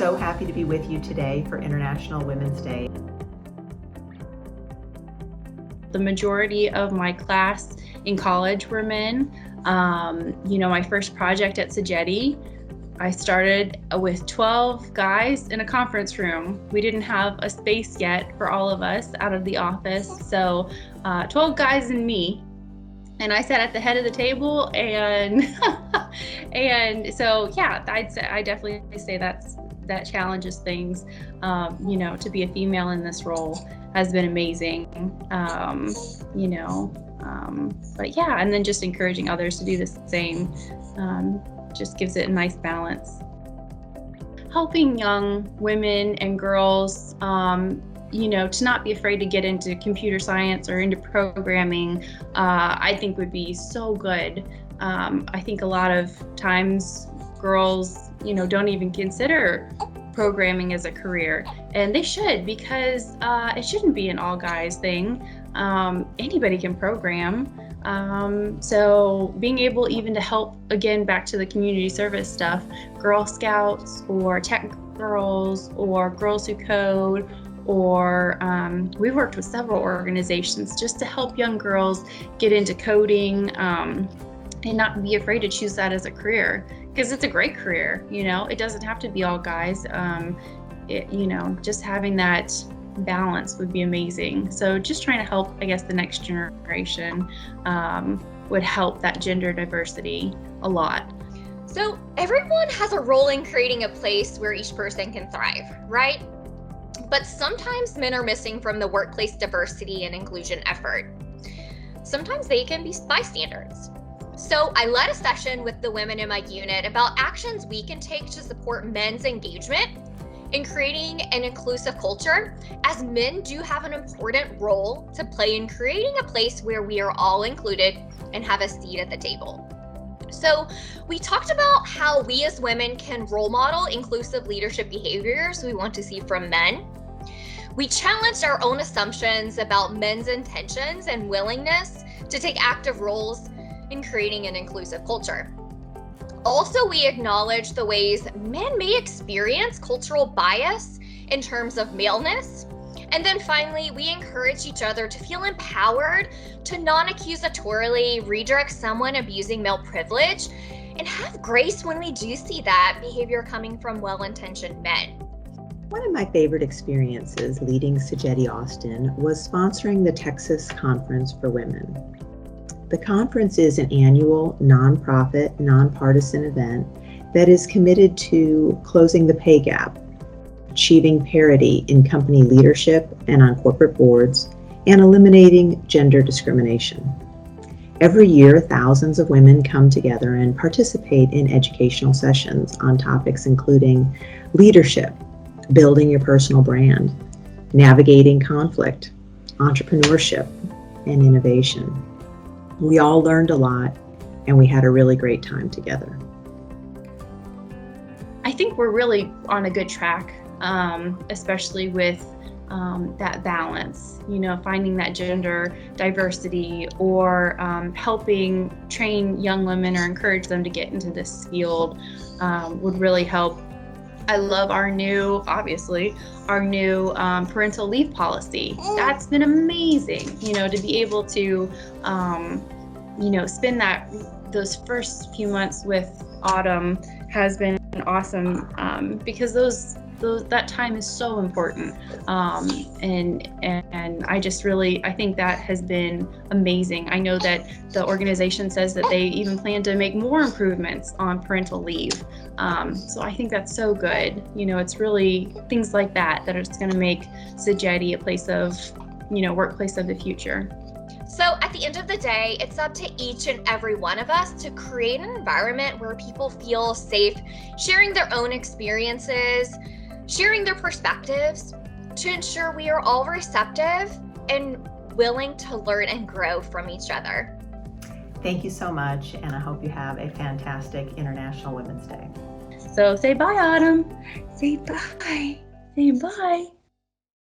so happy to be with you today for International Women's Day. The majority of my class in college were men. My first project at Sogeti, I started with 12 guys in a conference room. We didn't have a space yet for all of us out of the office, so 12 guys and me. And I sat at the head of the table, and so yeah, I definitely say that challenges things. To be a female in this role has been amazing. But yeah, and then just encouraging others to do the same just gives it a nice balance. Helping young women and girls, to not be afraid to get into computer science or into programming, I think would be so good. I think a lot of times girls, don't even consider programming as a career, and they should, because it shouldn't be an all guys thing. Anybody can program. So being able even to help, again, back to the community service stuff, Girl Scouts or Tech Girls or Girls Who Code, or we worked with several organizations just to help young girls get into coding and not be afraid to choose that as a career, because it's a great career. It doesn't have to be all guys. Just having that balance would be amazing. So just trying to help, I guess, the next generation would help that gender diversity a lot. So everyone has a role in creating a place where each person can thrive, right? But sometimes men are missing from the workplace diversity and inclusion effort. Sometimes they can be bystanders. So I led a session with the women in my unit about actions we can take to support men's engagement in creating an inclusive culture, as men do have an important role to play in creating a place where we are all included and have a seat at the table. So we talked about how we as women can role model inclusive leadership behaviors we want to see from men. We challenged our own assumptions about men's intentions and willingness to take active roles in creating an inclusive culture. Also, we acknowledge the ways men may experience cultural bias in terms of maleness. And then finally, we encourage each other to feel empowered to non-accusatorily redirect someone abusing male privilege, and have grace when we do see that behavior coming from well-intentioned men. One of my favorite experiences leading Sogeti Austin was sponsoring the Texas Conference for Women. The conference is an annual, nonprofit, nonpartisan event that is committed to closing the pay gap, achieving parity in company leadership and on corporate boards, and eliminating gender discrimination. Every year, thousands of women come together and participate in educational sessions on topics including leadership, building your personal brand, navigating conflict, entrepreneurship, and innovation. We all learned a lot, and we had a really great time together. I think we're really on a good track, especially with that balance, finding that gender diversity, or helping train young women or encourage them to get into this field would really help. I love our new parental leave policy. That's been amazing, to be able to, spend those first few months with Autumn has been awesome, because that time is so important. And I think that has been amazing. I know that the organization says that they even plan to make more improvements on parental leave. So I think that's so good. It's really things like that are just going to make Sogeti a place of, workplace of the future. So at the end of the day, it's up to each and every one of us to create an environment where people feel safe sharing their own experiences, sharing their perspectives, to ensure we are all receptive and willing to learn and grow from each other. Thank you so much, and I hope you have a fantastic International Women's Day. So say bye, Autumn. Say bye. Say bye.